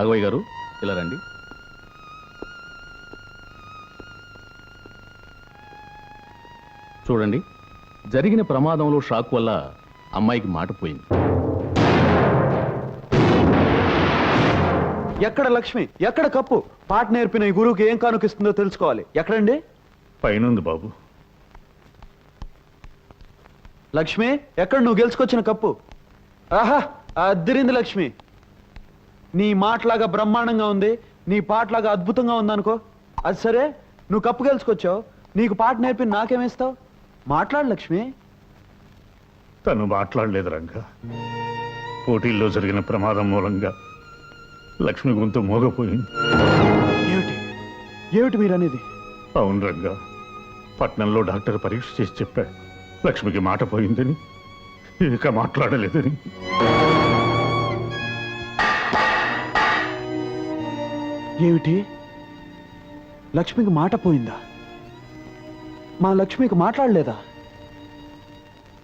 రాఘవయ్య గారు ఇలా రండి. చూడండి, జరిగిన ప్రమాదంలో షాక్ వల్ల అమ్మాయికి మాట పోయింది. ఎక్కడ లక్ష్మి, ఎక్కడ కప్పు? పాట నేర్పిన ఈ గురువుకి ఏం కానుకిస్తుందో తెలుసుకోవాలి. ఎక్కడండి? పైనుంది బాబు. లక్ష్మి, ఎక్కడ నువ్వు గెలుచుకొచ్చిన కప్పు? ఆహా, అద్దరింది లక్ష్మి. నీ మాటలాగా బ్రహ్మాండంగా ఉంది, నీ పాటలాగా అద్భుతంగా ఉందనుకో. అది సరే, నువ్వు కప్పు గెలుచుకొచ్చావు, నీకు పాట నేర్పి నాకేమిస్తావు? మాట్లాడు లక్ష్మి. తను మాట్లాడలేదు రంగా. పోటీల్లో జరిగిన ప్రమాదం మూలంగా లక్ష్మి గొంతు మోగపోయింది. ఏమిటి ఏమిటి మీరనేది? అవును రంగా, పట్నంలో డాక్టర్ పరీక్ష చేసి చెప్పాడు లక్ష్మికి మాట పోయిందని, ఇక మాట్లాడలేదని. ఏమిటి? లక్ష్మికి మాట పోయిందా? మా లక్ష్మికి మాట్లాడలేదా?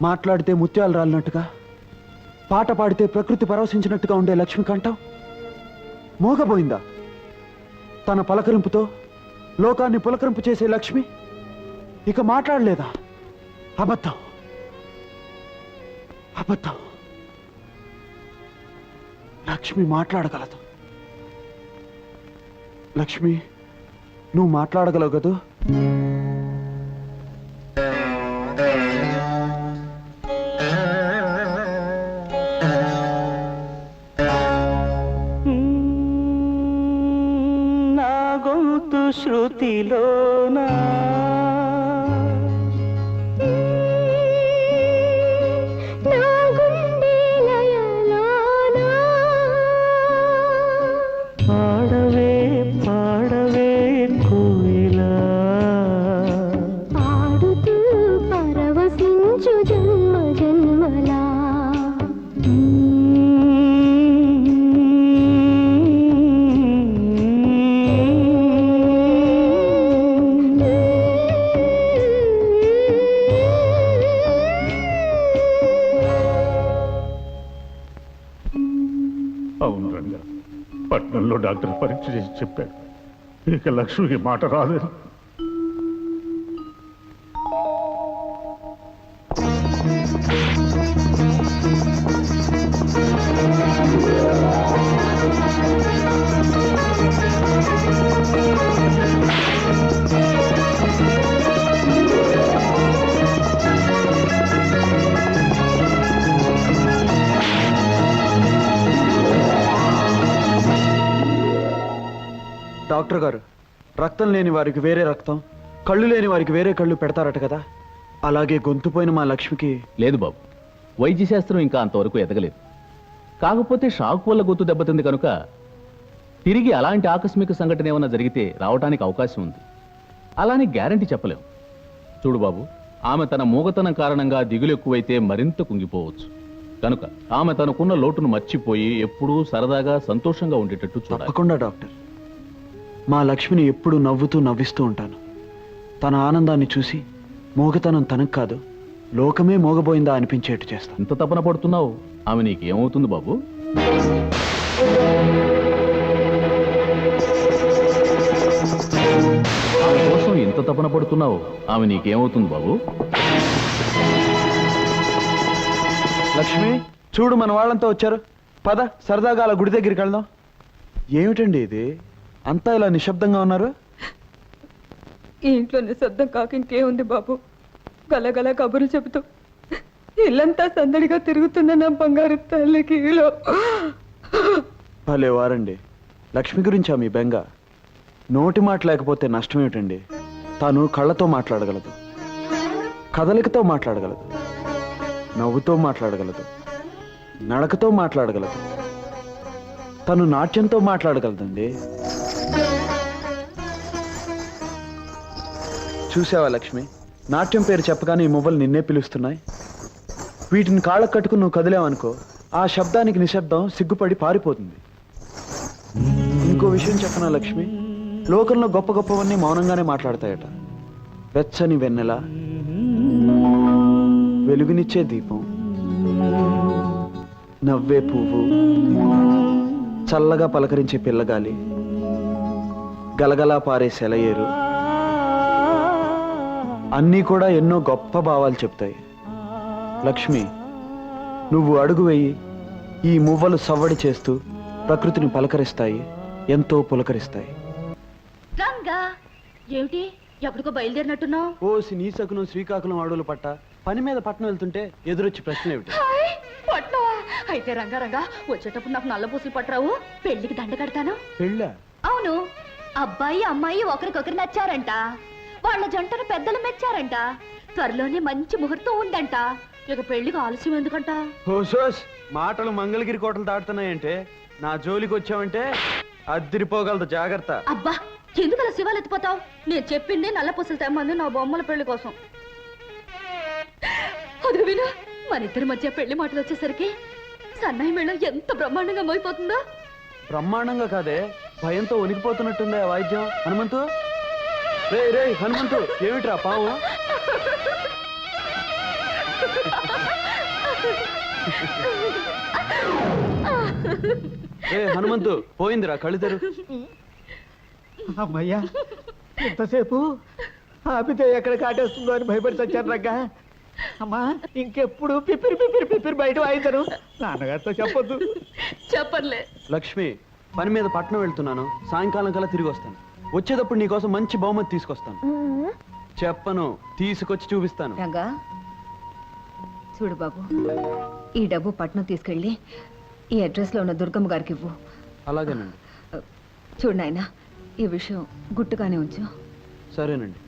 మాట్లాడితే ముత్యాలు రాలినట్టుగా, పాట పాడితే ప్రకృతి పరవశించినట్టుగా ఉండే లక్ష్మి కంఠం మోగపోయిందా? తన పలకరింపుతో లోకాన్ని పులకరింపు చేసే లక్ష్మి ఇక మాట్లాడలేదా? అబద్ధం, అబద్ధం. లక్ష్మి మాట్లాడగలదు. లక్ష్మి, నువ్వు మాట్లాడగలవు కదూ? నా గొంతు శృతిలోనా అవును రంగా, పట్నంలో డాక్టర్ పరీక్ష చేసి చెప్పాడు ఇక లక్ష్మికి మాట రాలేదు. డాక్టర్ గారు, రక్తం లేని వారికి వేరే రక్తం, కళ్ళు లేని వారికి వేరే కళ్ళు పెడతారట కదా, అలాగే గొంతుపోయిన మా లక్ష్మికి. లేదు బాబు, వైద్య శాస్త్రం ఇంకా అంతవరకు ఎదగలేదు. కాకపోతే షాక్ వల్ల గొంతు దెబ్బతింది కనుక తిరిగి అలాంటి ఆకస్మిక సంఘటన ఏమైనా జరిగితే రావడానికి అవకాశం ఉంది. అలానే గ్యారంటీ చెప్పలేం. చూడు బాబు, ఆమె తన మూగతనం కారణంగా దిగులు ఎక్కువైతే మరింత కుంగిపోవచ్చు. కనుక ఆమె తనకున్న లోటును మర్చిపోయి ఎప్పుడూ సరదాగా సంతోషంగా ఉండేటట్టు చూడాలి. తప్పకుండా డాక్టర్. మా లక్ష్మిని ఎప్పుడు నవ్వుతూ నవ్విస్తూ ఉంటాను. తన ఆనందాన్ని చూసి మోగతనం తనకు కాదు, లోకమే మోగబోయిందా అనిపించేట్టు చేస్తాను. ఇంత తపన పడుతున్నావు, ఆమె నీకేమవుతుంది బాబు? ఆమె కోసం ఇంత తపన పడుతున్నావు, ఆమె నీకేమవుతుంది బాబు? లక్ష్మి, చూడు, మన వాళ్ళంతా వచ్చారు. పద, సరదాగా అలా గుడి దగ్గరికి వెళ్దాం. ఏమిటండి ఇది, అంతా ఇలా నిశ్శబ్దంగా ఉన్నారు? ఈ ఇంట్లో నిశ్శబ్దం కాక ఇంకేముంది బాబు? గలగల కబుర్లు చెబుతూ ఇల్లంతా సందడిగా తిరుగుతున్న నా బంగారు తల్లికి. భలే వారండి. లక్ష్మి గురించా మీ బెంగ? నోటి మాట లేకపోతే నష్టం ఏమిటండి? తాను కళ్ళతో మాట్లాడగలదు, కదలికతో మాట్లాడగలదు, నవ్వుతో మాట్లాడగలదు, నడకతో మాట్లాడగలదు, తను నాట్యంతో మాట్లాడగలదండి. చూసావా లక్ష్మి, నాట్యం పేరు చెప్పగానే ఈ మువ్వలు నిన్నే పిలుస్తున్నాయి. వీటిని కాళ్ళకు కట్టుకుని నువ్వు కదిలేవనుకో, ఆ శబ్దానికి నిశ్శబ్దం సిగ్గుపడి పారిపోతుంది. ఇంకో విషయం చెప్పనా లక్ష్మి, లోకంలో గొప్ప గొప్పవన్నీ మౌనంగానే మాట్లాడతాయట. వెచ్చని వెన్నెల, వెలుగునిచ్చే దీపం, నవ్వే పువ్వు, చల్లగా పలకరించే పిల్లగాలి, గలగలా పారే సెలయేరు అన్నీ కూడా ఎన్నో గొప్ప భావాలు చెప్తాయి. లక్ష్మి, నువ్వు అడుగు వేయి, ఈ మువ్వలు సవ్వడి చేస్తూ ప్రకృతిని పలకరిస్తాయి, ఎంతో పులకరిస్తాయి. రంగా ఏమిటి ఎక్కడికో బయలుదేరినట్టున్నావు? ఓసి నీసకును శ్రీకాకుళం అడవులు పట్ట పని మీద పట్నం వెళ్తుంటే ఎదురొచ్చి ప్రశ్న ఏమిటి? పట్నవా? అయితే రంగా రంగా వచ్చేటప్పుడు నాకు నల్ల పూసలు పట్టరావు, పెళ్లికి దండ కడతాను. పెళ్ళా? అవును, అబ్బాయి అమ్మాయి ఒకరికొకరు నచ్చారంట, వాళ్ళ జంటను పెద్దలు మెచ్చారంట, త్వరలోనే మంచి ముహూర్తం ఉందంట. ఇక పెళ్లికి ఆలస్యం ఎందుకంట? హోసోస్, మాటలు మంగళగిరి కోటలు దాటుతున్నాయంటే నా జోలికి వచ్చావంటే అద్దిరిపోగలదు, జాగ్రత్త. అబ్బా, ఎందుకు అలా శివాలు ఎత్తిపోతావు? నేను చెప్పింది నల్ల పూసలు తెమ్మంది నా బొమ్మల పెళ్లి కోసం. అది విను, మన ఇద్దరి మధ్య పెళ్లి మాటలు వచ్చేసరికి సన్నాయి మేళం ఎంత బ్రహ్మాండంగా మోయిపోతుందో. బ్రహ్మాండంగా కాదే, భయంతో వణికిపోతున్నట్టుందే ఆ వాయిద్యం. హనుమంతు, రే రే హనుమంతు, ఏమిట్రా పావు? రే హనుమంతు, పోయిందిరా, కళ్ళు తెరు. అమ్మయ్యా, ఎంతసేపు ఆపితే ఎక్కడ కాటేస్తుందో అని భయపడి చచ్చాను రంగా. అమ్మా, ఇంకెప్పుడు పిపిరి పిపిరి పిపిరి బయట వాయించను, నాన్నగారితో చెప్పొద్దు. చెప్పర్లే. లక్ష్మి, పని మీద పట్నం వెళ్తున్నాను, సాయంకాలం కల్లా తిరిగి వస్తాను. వచ్చేటప్పుడు నీకోసం మంచి బహుమతి తీసుకొస్తాను. చెప్పను, తీసుకొచ్చి చూపిస్తాను. రంగా, చూడు బాబు, ఈ డబ్బు పట్నం తీసుకెళ్ళి ఈ అడ్రస్లో ఉన్న దుర్గమ్మ గారికి ఇవ్వు. అలాగేనండి. చూడు నాయనా, ఈ విషయం గుట్టుగానే ఉంచు. సరేనండి.